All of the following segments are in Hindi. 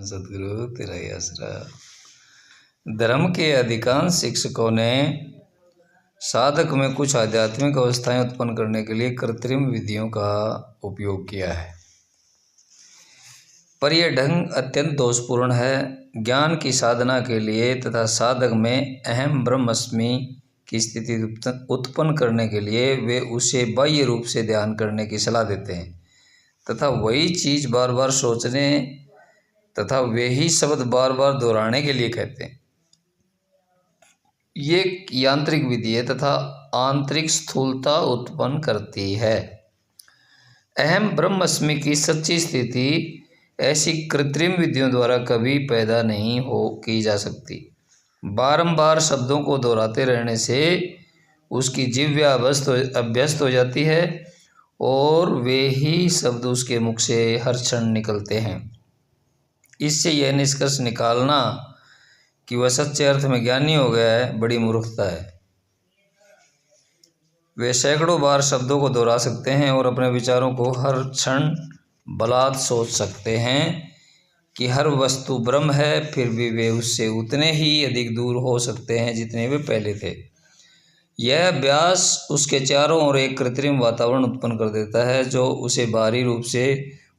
सदगुरु तेरा ही आसरा। धर्म के अधिकांश शिक्षकों ने साधक में कुछ आध्यात्मिक अवस्थाएं उत्पन्न करने के लिए कृत्रिम विधियों का उपयोग किया है, पर यह ढंग अत्यंत दोषपूर्ण है। ज्ञान की साधना के लिए तथा साधक में अहम ब्रह्मस्मि की स्थिति उत्पन्न करने के लिए वे उसे बाह्य रूप से ध्यान करने की सलाह देते हैं तथा वही चीज़ बार बार सोचने तथा वे ही शब्द बार बार दोहराने के लिए कहते हैं। ये यांत्रिक विधि है तथा आंतरिक स्थूलता उत्पन्न करती है। अहम ब्रह्मस्मि की सच्ची स्थिति ऐसी कृत्रिम विधियों द्वारा कभी पैदा नहीं की जा सकती। बारंबार शब्दों को दोहराते रहने से उसकी जिह्वा अभ्यस्त हो जाती है और वे ही शब्द उसके मुख से हर क्षण निकलते हैं। इससे यह निष्कर्ष निकालना कि वह सच्चे अर्थ में ज्ञानी हो गया है बड़ी मूर्खता है। वे सैकड़ों बार शब्दों को दोहरा सकते हैं और अपने विचारों को हर क्षण बलात् सोच सकते हैं कि हर वस्तु ब्रह्म है, फिर भी वे उससे उतने ही अधिक दूर हो सकते हैं जितने वे पहले थे। यह अभ्यास उसके चारों ओर एक कृत्रिम वातावरण उत्पन्न कर देता है जो उसे बाहरी रूप से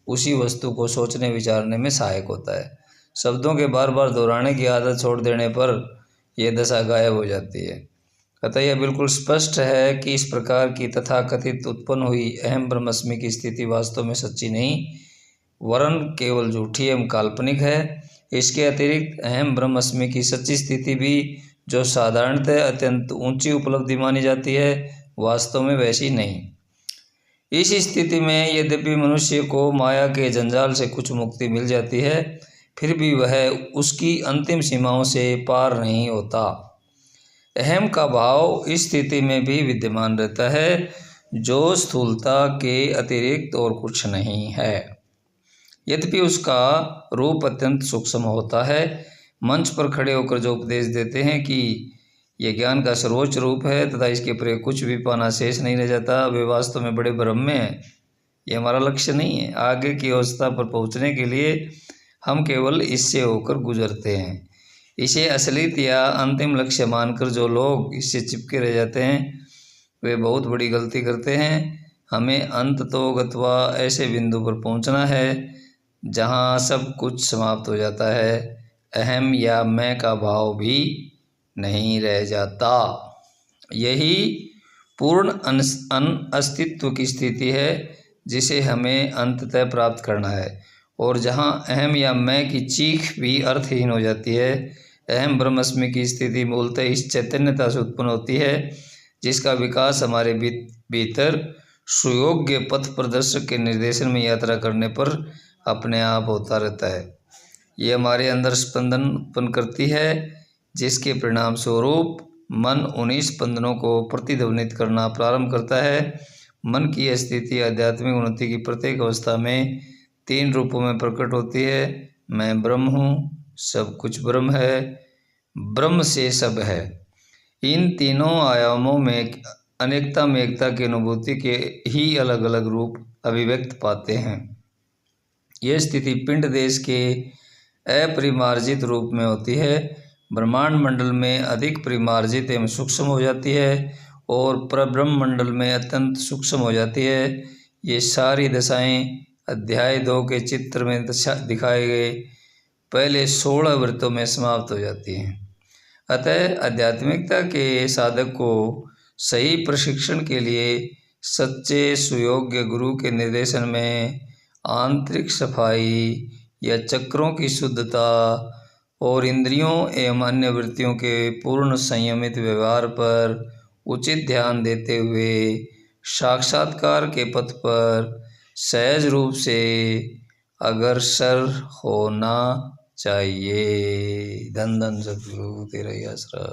उसी वस्तु को सोचने विचारने में सहायक होता है। शब्दों के बार बार दोहराने की आदत छोड़ देने पर यह दशा गायब हो जाती है। अतः यह बिल्कुल स्पष्ट है कि इस प्रकार की तथाकथित उत्पन्न हुई अहम ब्रह्मस्मि की स्थिति वास्तव में सच्ची नहीं वरन केवल झूठी एवं काल्पनिक है। इसके अतिरिक्त अहम ब्रह्मस्मि की सच्ची स्थिति भी जो साधारणतः अत्यंत ऊंची उपलब्धि मानी जाती है वास्तव में वैसी नहीं। इस स्थिति में यद्यपि मनुष्य को माया के जंजाल से कुछ मुक्ति मिल जाती है, फिर भी वह उसकी अंतिम सीमाओं से पार नहीं होता। अहम का भाव इस स्थिति में भी विद्यमान रहता है जो स्थूलता के अतिरिक्त और कुछ नहीं है, यद्यपि उसका रूप अत्यंत सूक्ष्म होता है। मंच पर खड़े होकर जो उपदेश देते हैं कि यह ज्ञान का सर्वोच्च रूप है तथा इसके परे कुछ भी पाना शेष नहीं रह जाता, वे वास्तव में बड़े भ्रम में हैं। ये हमारा लक्ष्य नहीं है। आगे की अवस्था पर पहुंचने के लिए हम केवल इससे होकर गुजरते हैं। इसे असलियत या अंतिम लक्ष्य मानकर जो लोग इससे चिपके रह जाते हैं वे बहुत बड़ी गलती करते हैं। हमें अंततोगत्वा ऐसे बिंदु पर पहुंचना है जहां सब कुछ समाप्त हो जाता है, अहम या मैं का भाव भी नहीं रह जाता। यही पूर्ण अस्तित्व की स्थिति है जिसे हमें अंततः प्राप्त करना है और जहां अहम या मैं की चीख भी अर्थहीन हो जाती है। अहम ब्रह्मस्मि की स्थिति मूलतः इस चैतन्यता से उत्पन्न होती है जिसका विकास हमारे भीतर सुयोग्य पथ प्रदर्शक के निर्देशन में यात्रा करने पर अपने आप होता रहता है। ये हमारे अंदर स्पंदन उत्पन्न करती है जिसके परिणाम स्वरूप मन उन्हीं स्पंदनों को प्रतिध्वनित करना प्रारंभ करता है। मन की यह स्थिति आध्यात्मिक उन्नति की प्रत्येक अवस्था में 3 रूपों में प्रकट होती है। मैं ब्रह्म हूँ, सब कुछ ब्रह्म है, ब्रह्म से सब है। इन तीनों आयामों में अनेकता में एकता की अनुभूति के ही अलग अलग रूप अभिव्यक्त पाते हैं। यह स्थिति पिंड देश के अपरिमार्जित रूप में होती है, ब्रह्मांड मंडल में अधिक परिमार्जित एवं सूक्ष्म हो जाती है और परब्रह्म मंडल में अत्यंत सूक्ष्म हो जाती है। ये सारी दशाएं अध्याय 2 के चित्र में दिखाए गए पहले 16 वृत्तों में समाप्त हो जाती हैं। अतः आध्यात्मिकता के साधक को सही प्रशिक्षण के लिए सच्चे सुयोग्य गुरु के निर्देशन में आंतरिक सफाई या चक्रों की शुद्धता और इंद्रियों एवं अन्य वृत्तियों के पूर्ण संयमित व्यवहार पर उचित ध्यान देते हुए साक्षात्कार के पथ पर सहज रूप से अग्रसर होना चाहिए। धन धन सद्गुरु तेरा ही आसरा।